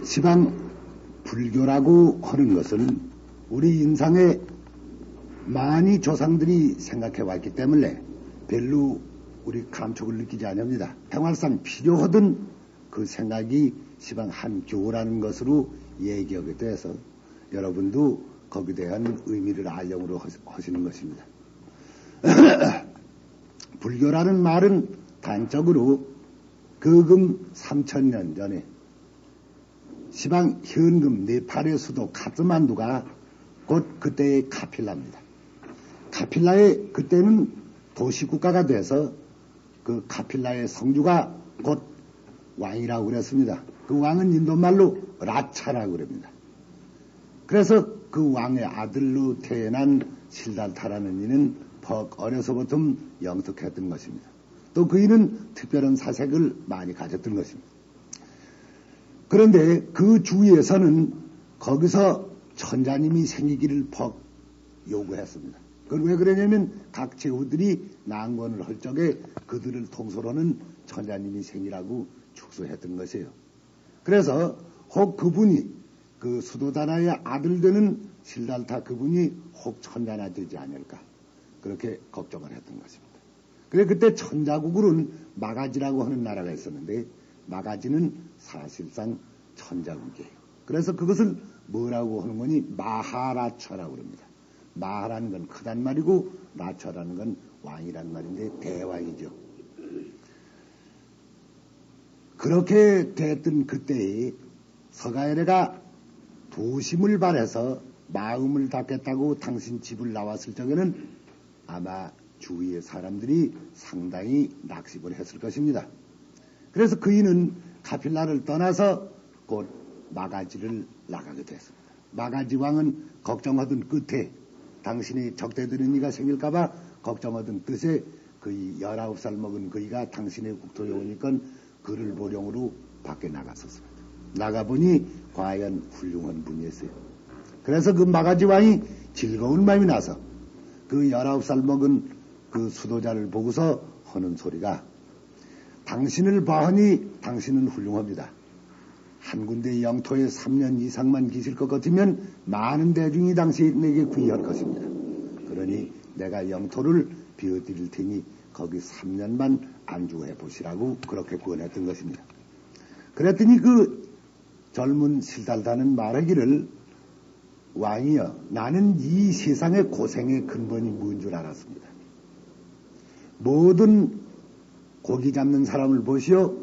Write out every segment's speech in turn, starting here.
시방 불교라고 하는 것은 우리 인상에 많이 조상들이 생각해 왔기 때문에 별로 우리 감촉을 느끼지 않습니다. 생활상 필요하던 그 생각이 시방 한 교라는 것으로 얘기하게 돼서 여러분도 거기에 대한 의미를 알려고 하시는 것입니다. 불교라는 말은 단적으로 거금 3000년 전에 시방 현금 네팔의 수도 카트만두가 곧 그때의 카필라입니다. 카필라의 그때는 도시국가가 돼서 그 카필라의 성주가 곧 왕이라고 그랬습니다. 그 왕은 인도말로 라차라고 그럽니다. 그래서 그 왕의 아들로 태어난 실달타라는 이는 퍽 어려서부터 영특했던 것입니다. 또 그이는 특별한 사색을 많이 가졌던 것입니다. 그런데 그 주위에서는 거기서 천자님이 생기기를 퍽 요구했습니다. 그건 왜 그러냐면 각 제후들이 난권을 할 적에 그들을 통솔하는 천자님이 생기라고 축소했던 것이에요. 그래서 혹 그분이 그 수도다나의 아들 되는 실달타 그분이 혹 천자나 되지 않을까 그렇게 걱정을 했던 것입니다. 그래 그때 천자국으로는 마가지라고 하는 나라가 있었는데 마가지는 사실상 천자국이에요. 그래서 그것을 뭐라고 하는 거니 마하라처라고 합니다. 마하라는 건 크단 말이고 라처라는 건 왕이란 말인데 대왕이죠. 그렇게 됐던 그때에 서가열애가 도심을 발해서 마음을 닦겠다고 당신 집을 나왔을 적에는 아마 주위의 사람들이 상당히 낙심을 했을 것입니다. 그래서 그이는 카필라를 떠나서 곧 마가지를 나가게 됐습니다. 마가지 왕은 걱정하던 끝에 당신이 적대되는 이가 생길까봐 걱정하던 뜻에 그이 19살 먹은 그이가 당신의 국토에 오니까 그를 보령으로 밖에 나갔었습니다. 나가보니 과연 훌륭한 분이었어요. 그래서 그 마가지 왕이 즐거운 마음이 나서 그 19살 먹은 그 수도자를 보고서 하는 소리가 당신을 봐하니 당신은 훌륭합니다. 한 군데 영토에 3년 이상만 계실 것 같으면 많은 대중이 당신에게 구의할 것입니다. 그러니 내가 영토를 비워드릴 테니 거기 3년만 안주해 보시라고 그렇게 구원했던 것입니다. 그랬더니 그 젊은 실달타는 말하기를 왕이여 나는 이 세상의 고생의 근본이 뭔 줄 알았습니다. 모든 고기 잡는 사람을 보시오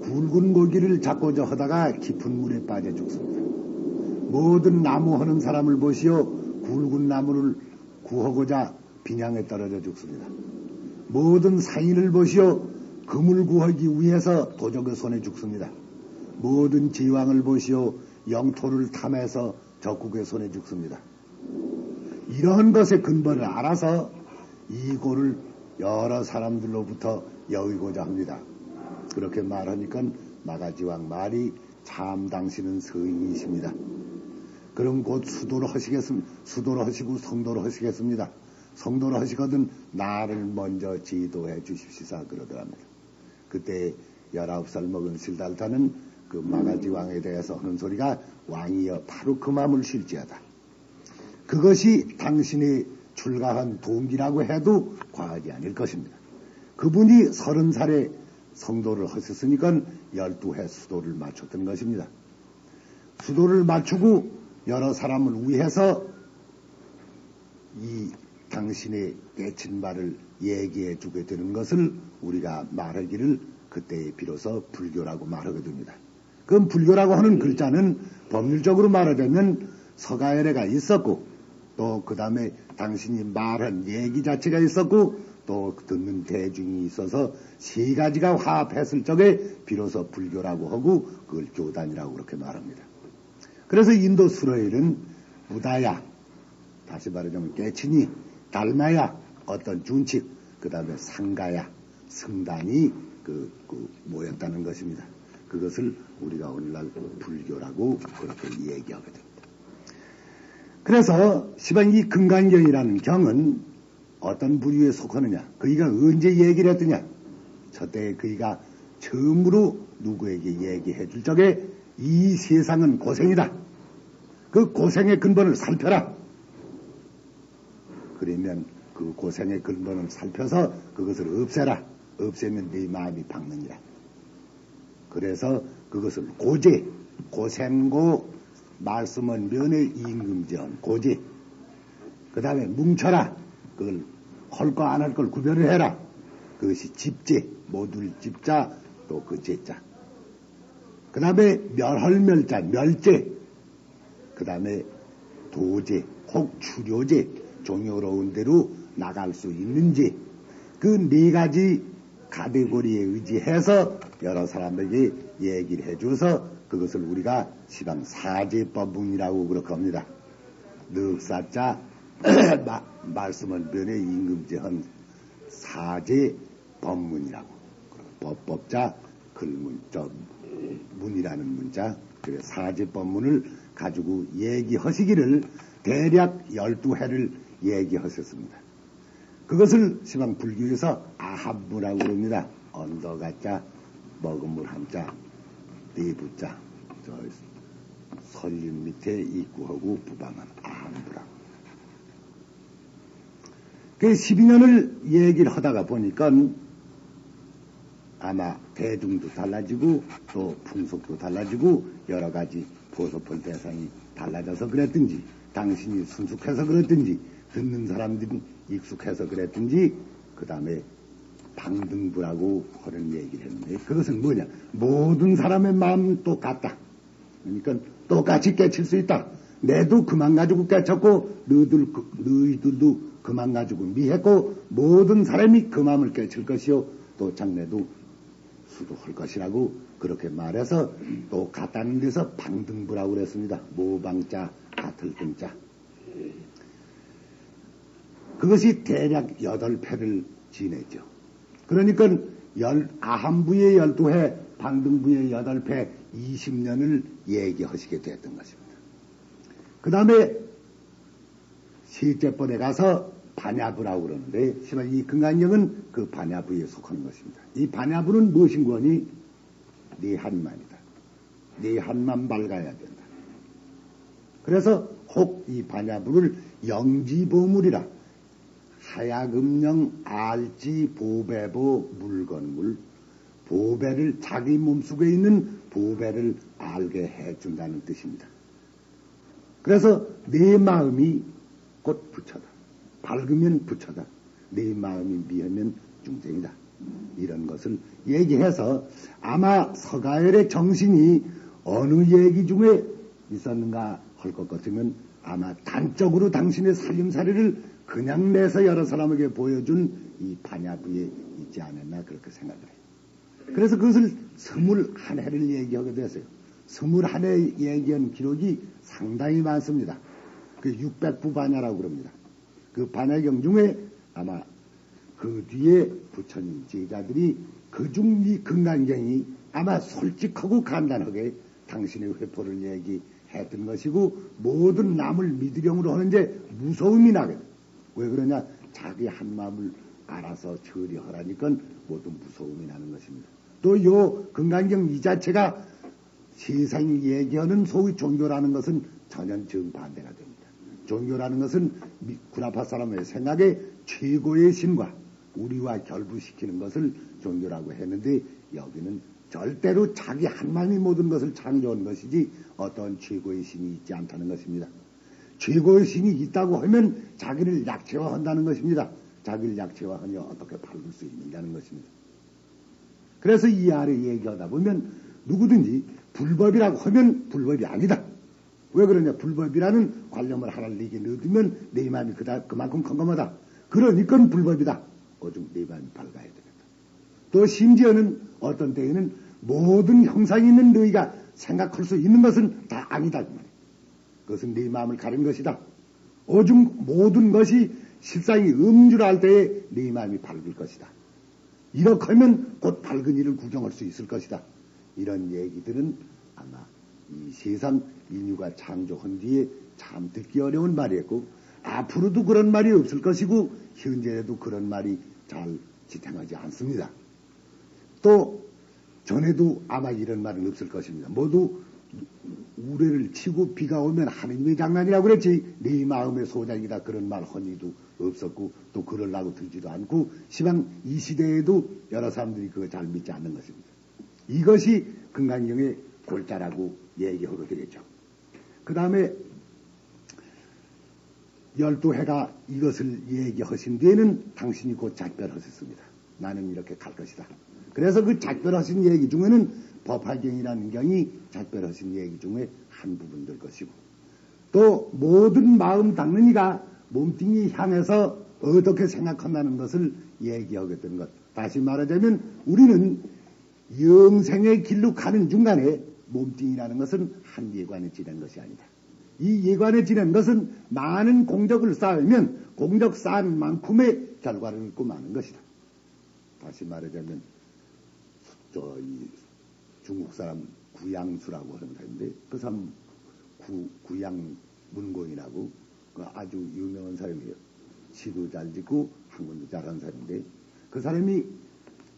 굵은 고기를 잡고자 하다가 깊은 물에 빠져 죽습니다. 모든 나무 하는 사람을 보시오 굵은 나무를 구하고자 빈양에 떨어져 죽습니다. 모든 상인을 보시오 금을 구하기 위해서 도적의 손에 죽습니다. 모든 제왕을 보시오 영토를 탐해서 적국의 손에 죽습니다. 이러한 것의 근본을 알아서 이 고를 여러 사람들로부터 여의고자 합니다. 그렇게 말하니까 마가지왕 말이 참 당신은 서인이십니다. 그럼 곧 수도로 하시고 성도로 하시겠습니다. 성도로 하시거든 나를 먼저 지도해 주십시사 그러더랍니다. 그때 19살 먹은 실달타는 그 마가지왕에 대해서 하는 소리가 왕이여 바로 그 마음을 실지하다. 그것이 당신이 출가한 동기라고 해도 과하지 않을 것입니다. 그분이 30살에 성도를 하셨으니까 12해 수도를 맞췄던 것입니다. 수도를 맞추고 여러 사람을 위해서 이 당신의 깨친 바를 얘기해 주게 되는 것을 우리가 말하기를 그때에 비로소 불교라고 말하게 됩니다. 그럼 불교라고 하는 글자는 법률적으로 말하자면 서가열애가 있었고 또 그 다음에 당신이 말한 얘기 자체가 있었고 또 듣는 대중이 있어서 세 가지가 화합했을 적에 비로소 불교라고 하고 그걸 교단이라고 그렇게 말합니다. 그래서 인도 수로일은 부다야, 다시 말하자면 깨친이, 달마야, 어떤 준칙, 그 다음에 상가야, 성단이 모였다는 것입니다. 그것을 우리가 오늘날 불교라고 그렇게 얘기하게 됩니다. 그래서 시방 이 금강경이라는 경은 어떤 부류에 속하느냐, 그이가 언제 얘기를 했더냐, 저때 그이가 처음으로 누구에게 얘기해 줄 적에 이 세상은 고생이다. 그 고생의 근본을 살펴라. 그러면 그 고생의 근본을 살펴서 그것을 없애라. 없애면 네 마음이 밝느니라. 그래서 그것을 고제, 고생고 말씀은 면의 임금지언 고제. 그 다음에 뭉쳐라. 그걸 할 거 안 할 걸 구별을 해라. 그것이 집제, 모둘 집자 또 그 제자. 그 다음에 멸헐멸자, 멸제. 그 다음에 도제, 혹 추료제, 종교로운 대로 나갈 수 있는지 그 네 가지 카테고리에 의지해서 여러 사람에게 얘기를 해줘서 그것을 우리가 시방 사제법문이라고 그렇게 합니다. 늑사자 말씀은 변의 임금제헌 사제법문이라고 법법자 글문자 문이라는 문자 그래 사제법문을 가지고 얘기하시기를 대략 12회를 얘기하셨습니다. 그것을 시방 불교에서 아합무라고 그럽니다. 언더가자, 먹은물 한자, 네부자, 저 설림 밑에 입구하고 부방한 아합무라고. 그 12년을 얘기를 하다가 보니까 아마 대중도 달라지고 또 풍속도 달라지고 여러 가지 보소풀 대상이 달라져서 그랬든지 당신이 순숙해서 그랬든지 듣는 사람들이 익숙해서 그랬든지 그 다음에 방등부라고 하는 얘기를 했는데 그것은 뭐냐 모든 사람의 마음은 똑같다. 그러니까 똑같이 깨칠 수 있다. 내도 그만 가지고 깨쳤고 너희들도 그만 가지고 미했고 모든 사람이 그 마음을 깨칠 것이요 또 장래도 수도할 것이라고 그렇게 말해서 또 같다는 데서 방등부라고 그랬습니다. 모방자 같을 등자. 그것이 대략 8패를 지내죠. 그러니까 아함부의 12회, 방등부의 8패 20년을 얘기하시게 됐던 것입니다. 그 다음에 셋째 번에 가서 반야부라고 그러는데 심한 이 금강경은 그 반야부에 속하는 것입니다. 이 반야부는 무엇인 거니? 네 한만이다. 네 한만 밝아야 된다. 그래서 혹 이 반야부를 영지보물이라 하야금령 알지 보배보 물건물 보배를 자기 몸속에 있는 보배를 알게 해준다는 뜻입니다. 그래서 내 마음이 곧 부처다. 밝으면 부처다. 내 마음이 미하면 중생이다. 이런 것을 얘기해서 아마 서가열의 정신이 어느 얘기 중에 있었는가 할 것 같으면 아마 단적으로 당신의 살림살이를 그냥 내서 여러 사람에게 보여준 이 반야부에 있지 않았나 그렇게 생각을 해요. 그래서 그것을 21회를 얘기하게 됐어요. 21회 얘기한 기록이 상당히 많습니다. 그 600부 반야라고 그럽니다. 그 반야경 중에 아마 그 뒤에 부처님 제자들이 그중 이 금강경이 아마 솔직하고 간단하게 당신의 회포를 얘기했던 것이고 모든 남을 믿으려고 하는데 무서움이 나게 돼. 왜 그러냐? 자기 한 마음을 알아서 처리하라니까 모두 무서움이 나는 것입니다. 또 요 금강경 이 자체가 세상이 얘기하는 소위 종교라는 것은 전혀 정반대가 됩니다. 종교라는 것은 구라파 사람의 생각에 최고의 신과 우리와 결부시키는 것을 종교라고 했는데 여기는 절대로 자기 한 마음이 모든 것을 창조한 것이지 어떤 최고의 신이 있지 않다는 것입니다. 최고의 신이 있다고 하면 자기를 약체화한다는 것입니다. 자기를 약체화하며 어떻게 바꿀 수 있느냐는 것입니다. 그래서 이 아래 얘기하다 보면 누구든지 불법이라고 하면 불법이 아니다. 왜 그러냐? 불법이라는 관념을 하나를 내게 넣으면 내 마음이 그만큼 컴컴하다. 그러니까 불법이다. 오직 내 마음이 밝아야 되겠다. 또 심지어는 어떤 때에는 모든 형상이 있는 너희가 생각할 수 있는 것은 다 아니다. 그것은 네 마음을 가린 것이다. 오직 모든 것이 실상이 음줄 알 때에 네 마음이 밝을 것이다. 이렇게 하면 곧 밝은 일을 구정할 수 있을 것이다. 이런 얘기들은 아마 이 세상 인류가 창조한 뒤에 참 듣기 어려운 말이었고 앞으로도 그런 말이 없을 것이고 현재에도 그런 말이 잘 지탱하지 않습니다. 또 전에도 아마 이런 말은 없을 것입니다. 모두 우레를 치고 비가 오면 하느님의 장난이라고 그랬지. 네 마음의 소장이다 그런 말 허니도 없었고 또 그러려고 들지도 않고 시방 이 시대에도 여러 사람들이 그거 잘 믿지 않는 것입니다. 이것이 금강경의 골자라고 얘기하게 되겠죠. 그 다음에 12해가 이것을 얘기하신 뒤에는 당신이 곧 작별하셨습니다. 나는 이렇게 갈 것이다. 그래서 그 작별하신 얘기 중에는 법화경이라는 경이 작별하신 얘기 중에 한 부분 될 것이고 또 모든 마음 닦는 이가 몸뚱이 향해서 어떻게 생각한다는 것을 얘기하겠다는 것. 다시 말하자면 우리는 영생의 길로 가는 중간에 몸뚱이라는 것은 한 예관에 지낸 것이 아니다. 이 예관에 지낸 것은 많은 공적을 쌓으면 공적 쌓은 만큼의 결과를 얻고 마는 것이다. 다시 말하자면 이 중국 사람 구양수라고 하는 사람인데 그 사람 구양 문공이라고 그 아주 유명한 사람이에요. 시도 잘 짓고 한문도 잘하는 사람인데 그 사람이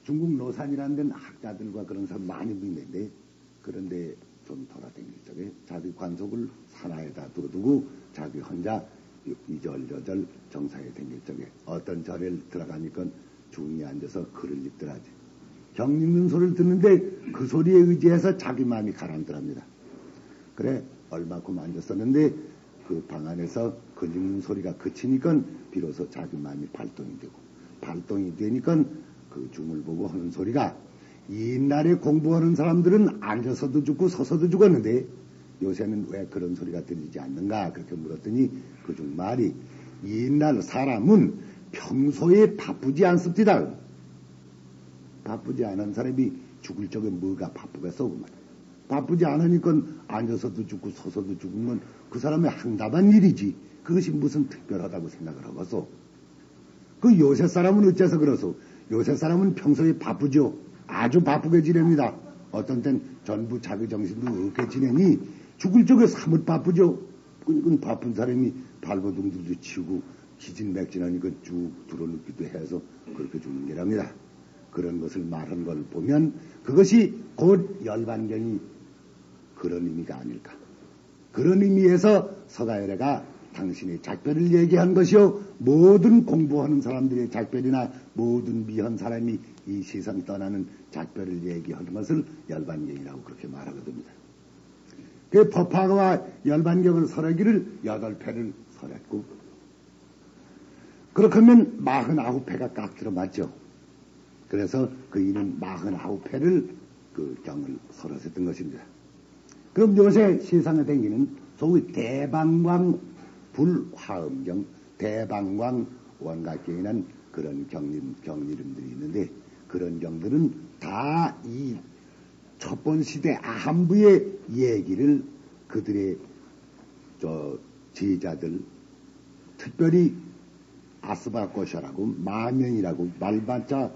중국 노산이라는 데는 학자들과 그런 사람 많이 믿는데 그런데 좀 돌아다닐 적에 자기 관속을 산하에다 두어두고 자기 혼자 이절저절 정상에 다닐 적에 어떤 절에 들어가니까 중이 앉아서 글을 읽더라지. 경 읽는 소리를 듣는데 그 소리에 의지해서 자기 마음이 가라앉더랍니다. 그래 얼마큼 앉았었는데 그 방 안에서 글 읽는 소리가 그치니까 비로소 자기 마음이 발동이 되고 발동이 되니까 그 중을 보고 하는 소리가 옛날에 공부하는 사람들은 앉아서도 죽고 서서도 죽었는데 요새는 왜 그런 소리가 들리지 않는가 그렇게 물었더니 그중 말이 옛날 사람은 평소에 바쁘지 않습니다. 바쁘지 않은 사람이 죽을 적에 뭐가 바쁘겠어? 바쁘지 않으니까 앉아서도 죽고 서서도 죽으면 그 사람의 항답한 일이지. 그것이 무슨 특별하다고 생각을 하겠어? 그 요새 사람은 어째서 그러소? 요새 사람은 평소에 바쁘죠. 아주 바쁘게 지냅니다. 어떤 땐 전부 자기 정신도 없게 지내니 죽을 적에 사뭇 바쁘죠. 그러니까 바쁜 사람이 발버둥들도 치고 기진맥진하니까 쭉 들어눕기도 해서 그렇게 죽는 게랍니다. 그런 것을 말한 걸 보면 그것이 곧 열반경이 그런 의미가 아닐까. 그런 의미에서 서가열애가 당신의 작별을 얘기한 것이요. 모든 공부하는 사람들의 작별이나 모든 미한 사람이 이 세상 떠나는 작별을 얘기하는 것을 열반경이라고 그렇게 말하거든요. 그 법화와 열반경을 설하기를 8회를 설했고 그렇게 하면 49회가 깍 들어맞죠. 그래서 그 이는 49회를 그 경을 설었었던 것입니다. 그럼 요새 세상에 댕기는 소위 대방광 불화엄경, 대방광 원각경이라는 그런 경 이름들이 있는데 그런 경들은 다 이 첩본 시대 아함부의 얘기를 그들의 제자들 특별히 아스바코샤라고 마명이라고 말반자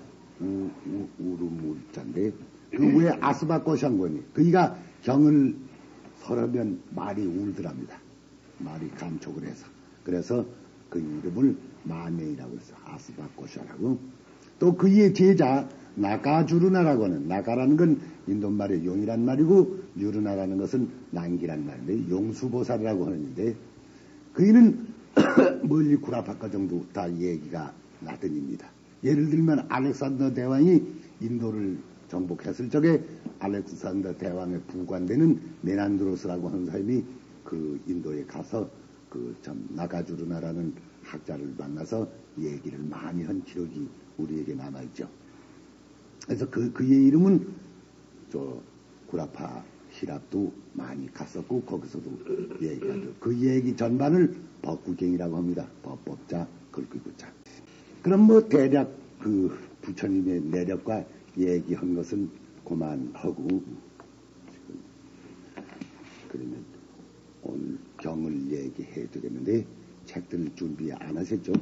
우르물자인데 그 왜 아스바코샤인 거니? 그이가 경을 설하면 말이 울더랍니다. 말이 감촉을 해서. 그래서 그 이름을 마명이라고 해서 아스바코샤라고. 또 그의 제자 나가주르나라고 하는 나가라는 건 인도말의 용이란 말이고 유르나라는 것은 난기란 말인데 용수보살이라고 하는데 그이는 멀리 구라파카 정도 다 얘기가 나더니입니다. 예를 들면 알렉산더 대왕이 인도를 정복했을 적에 알렉산더 대왕의 부관되는 메난드로스라고 하는 사람이 그 인도에 가서 그 참 나가주르나라는 학자를 만나서 얘기를 많이 한 기록이 우리에게 남아있죠. 그래서 그의 이름은 구라파 히랍도 많이 갔었고 거기서도 얘기하죠. 그 얘기 전반을 법구경이라고 합니다. 법법자 글귀구자. 그럼 뭐 대략 그 부처님의 내력과 얘기한 것은 그만하고 그러면 오늘 경을 얘기해 두겠는데 책들 준비 안 하셨죠?